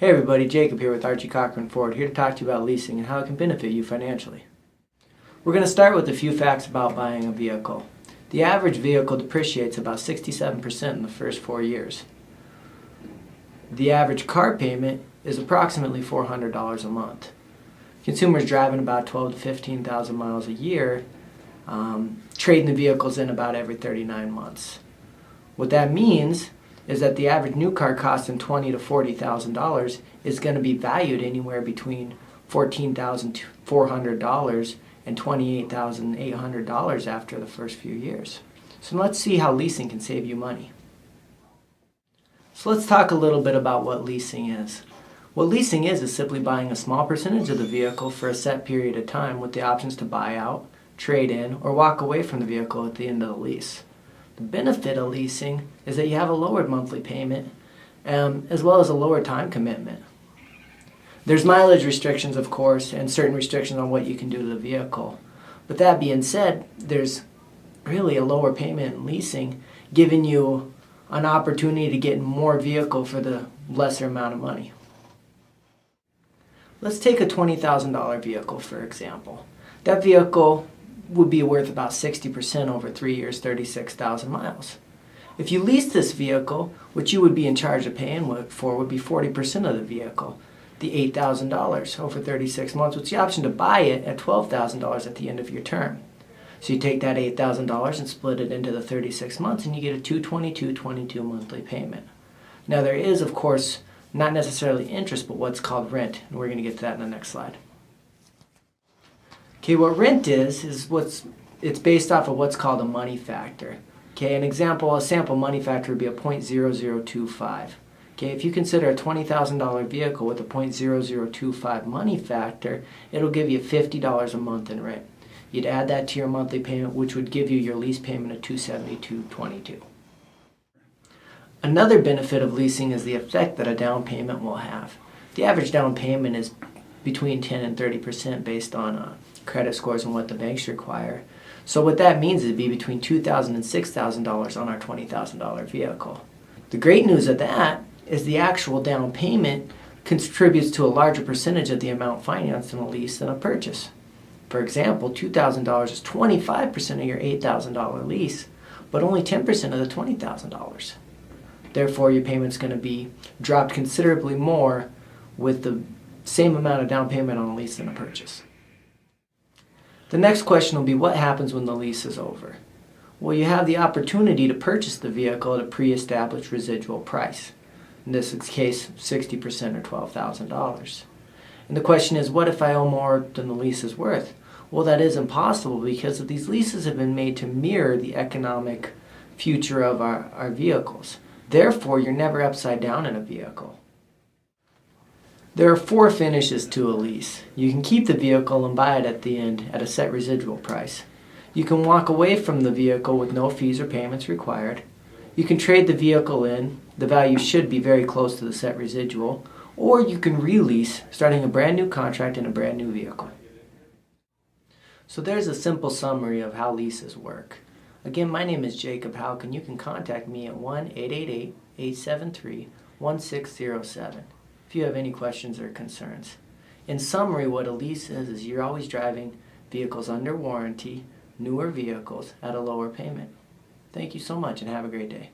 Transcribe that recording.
Hey everybody, Jacob here with Archie Cochran Ford, here to talk to you about leasing and how it can benefit you financially. We're going to start with a few facts about buying a vehicle. The average vehicle depreciates about 67% in the first 4 years. The average car payment is approximately $400 a month. Consumers driving about 12,000 to 15,000 miles a year, trading the vehicles in about every 39 months. What that means is that the average new car costing $20,000 to $40,000 is going to be valued anywhere between $14,400 and $28,800 after the first few years. So let's see how leasing can save you money. So let's talk a little bit about what leasing is. What leasing is simply buying a small percentage of the vehicle for a set period of time with the options to buy out, trade in, or walk away from the vehicle at the end of the lease. The benefit of leasing is that you have a lowered monthly payment as well as a lower time commitment. There's mileage restrictions, of course, and certain restrictions on what you can do to the vehicle. But that being said, there's really a lower payment in leasing, giving you an opportunity to get more vehicle for the lesser amount of money. Let's take a $20,000 vehicle, for example. That vehicle would be worth about 60% over 3 years, 36,000 miles. If you lease this vehicle, what you would be in charge of paying for would be 40% of the vehicle, the $8,000 over 36 months, with the option to buy it at $12,000 at the end of your term. So you take that $8,000 and split it into the 36 months and you get a $222.22 monthly payment. Now there is, of course, not necessarily interest, but what's called rent, and we're going to get to that in the next slide. Okay, what rent is it's based off of what's called a money factor. Okay, a sample money factor would be a 0.0025. Okay, if you consider a $20,000 vehicle with a 0.0025 money factor, it'll give you $50 a month in rent. You'd add that to your monthly payment, which would give you your lease payment of $272.22. Another benefit of leasing is the effect that a down payment will have. The average down payment is between 10 and 30% based on credit scores and what the banks require. So what that means is it'd be between $2,000 and $6,000 on our $20,000 vehicle. The great news of that is the actual down payment contributes to a larger percentage of the amount financed in a lease than a purchase. For example, $2,000 is 25% of your $8,000 lease, but only 10% of the $20,000. Therefore, your payment's going to be dropped considerably more with the same amount of down payment on a lease than a purchase. The next question will be, what happens when the lease is over? Well, you have the opportunity to purchase the vehicle at a pre-established residual price. In this case, 60% or $12,000. And the question is, what if I owe more than the lease is worth? Well, that is impossible because these leases have been made to mirror the economic future of our vehicles. Therefore, you're never upside down in a vehicle. There are 4 finishes to a lease. You can keep the vehicle and buy it at the end at a set residual price. You can walk away from the vehicle with no fees or payments required. You can trade the vehicle in. The value should be very close to the set residual. Or you can release, starting a brand new contract in a brand new vehicle. So there's a simple summary of how leases work. Again, my name is Jacob Hauck, and you can contact me at 1-888-873-1607 if you have any questions or concerns. In summary, what a lease is you're always driving vehicles under warranty, newer vehicles at a lower payment. Thank you so much and have a great day.